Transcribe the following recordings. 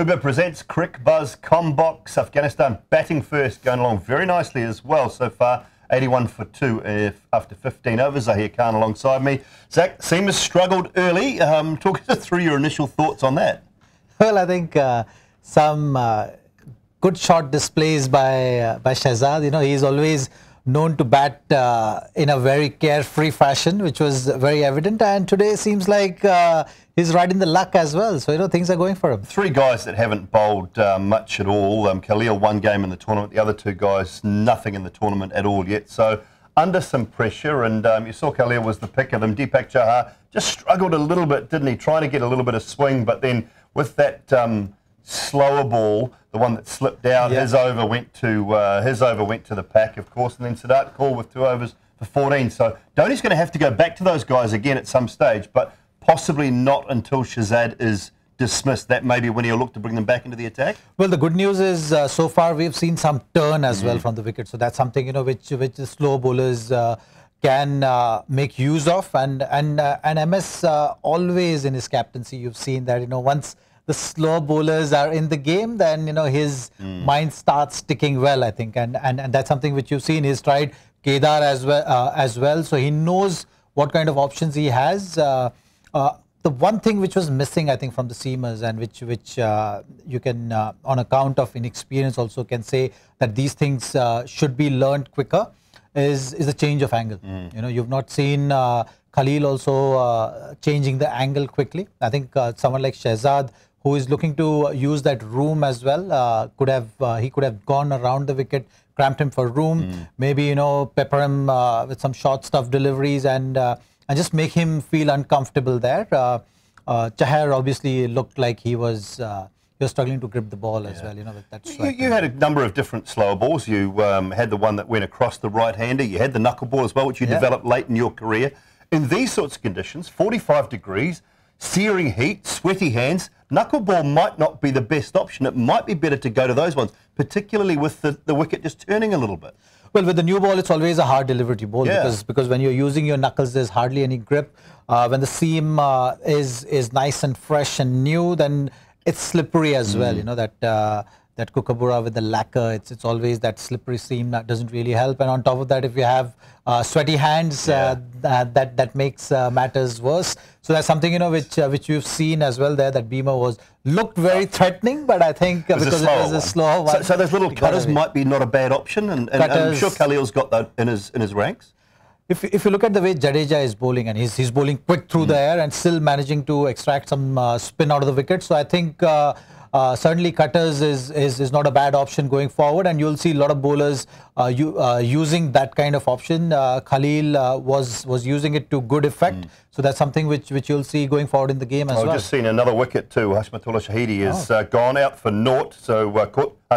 Uber presents Cricbuzz Comm box. Afghanistan batting first, going along very nicely as well so far. 81 for 2 after 15 overs. Zaheer alongside me. Zach, Seamers struggled early. Talk us through your initial thoughts on that. Well, I think some good shot displays by Shehzad. You know, he's always known to bat in a very carefree fashion, which was very evident. And today seems like he's riding the luck as well. So, you know, things are going for him. Three guys that haven't bowled much at all. Khalil, one game in the tournament. The other two guys, nothing in the tournament at all yet. So, under some pressure. And you saw Khalil was the pick of them. Deepak Chahar just struggled a little bit, didn't he? Trying to get a little bit of swing. But then with that slower ball, the one that slipped out, his over went to the pack, of course, and then Sadat Kaul with 2 overs for 14. So Dhoni's going to have to go back to those guys again at some stage, but possibly not until Shehzad is dismissed. That may be when he'll look to bring them back into the attack. Well, the good news is so far we've seen some turn as well from the wicket, so that's something, you know, which the slow bowlers can make use of, and MS always in his captaincy, you've seen that, you know, once the slow bowlers are in the game, then, you know, his mind starts sticking well, I think, and that's something which you've seen. He's tried Kedar as well, so he knows what kind of options he has. The one thing which was missing, I think, from the seamers, and which you can, on account of inexperience, also can say that these things should be learned quicker, is a change of angle. You know, you've not seen Khalil also changing the angle quickly. I think someone like Shehzad, who is looking to use that room as well, he could have gone around the wicket, cramped him for room, maybe, you know, pepper him with some short stuff deliveries, and just make him feel uncomfortable there. Chahar obviously looked like he was struggling to grip the ball as well. You know, that's you had a number of different slower balls. You had the one that went across the right-hander. You had the knuckleball as well, which you developed late in your career. In these sorts of conditions, 45 degrees, searing heat, sweaty hands, knuckleball might not be the best option. It might be better to go to those ones, particularly with the wicket just turning a little bit. Well, with the new ball, it's always a hard delivery ball because when you're using your knuckles, there's hardly any grip. When the seam is nice and fresh and new, then it's slippery as well. You know, that kookaburra with the lacquer, it's always that slippery seam that doesn't really help. And on top of that, if you have sweaty hands, that makes matters worse. So that's something, you know, which you've seen as well there, that Beamer looked very threatening, but I think because it was a slow one. So those little cutters might be not a bad option, and I'm sure Khalil's got that in his ranks. If you look at the way Jadeja is bowling, and he's bowling quick through the air and still managing to extract some spin out of the wicket, so I think certainly cutters is not a bad option going forward, and you'll see a lot of bowlers using that kind of option. Khalil was using it to good effect, so that's something which you'll see going forward in the game as well. I've just seen another wicket too. Hashmatullah Shahidi is gone out for naught, so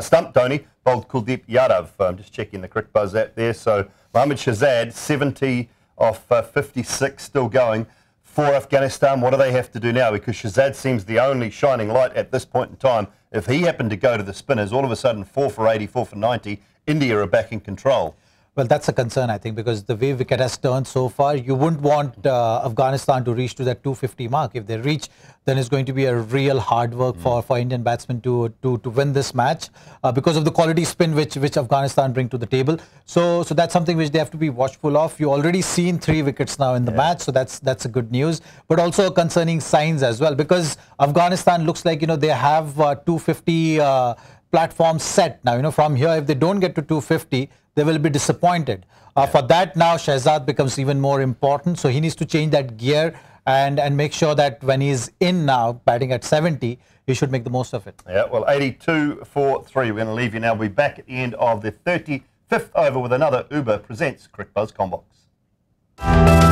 stumped Dhoni, bowled Kuldeep Yadav. I'm just checking the Cricbuzz app there. So Mohammad Shehzad, 70 off 56, still going. For Afghanistan, what do they have to do now? Because Shehzad seems the only shining light at this point in time. If he happened to go to the spinners, all of a sudden 4 for 80, 4 for 90, India are back in control. Well, that's a concern, I think, because the way wicket has turned so far, you wouldn't want Afghanistan to reach to that 250 mark. If they reach, then it's going to be a real hard work for Indian batsmen to win this match because of the quality spin which Afghanistan bring to the table. So that's something which they have to be watchful of. You already seen 3 wickets now in the match, so that's a good news. But also concerning signs as well, because Afghanistan looks like, you know, they have 250 platforms set now. You know, from here, if they don't get to 250, they will be disappointed. For that now, Shehzad becomes even more important. So he needs to change that gear and make sure that when he's in now, batting at 70, he should make the most of it. Yeah, well, 82 for 3. We're going to leave you now. We'll be back at the end of the 35th over with another Uber Presents Cricbuzz Comm box.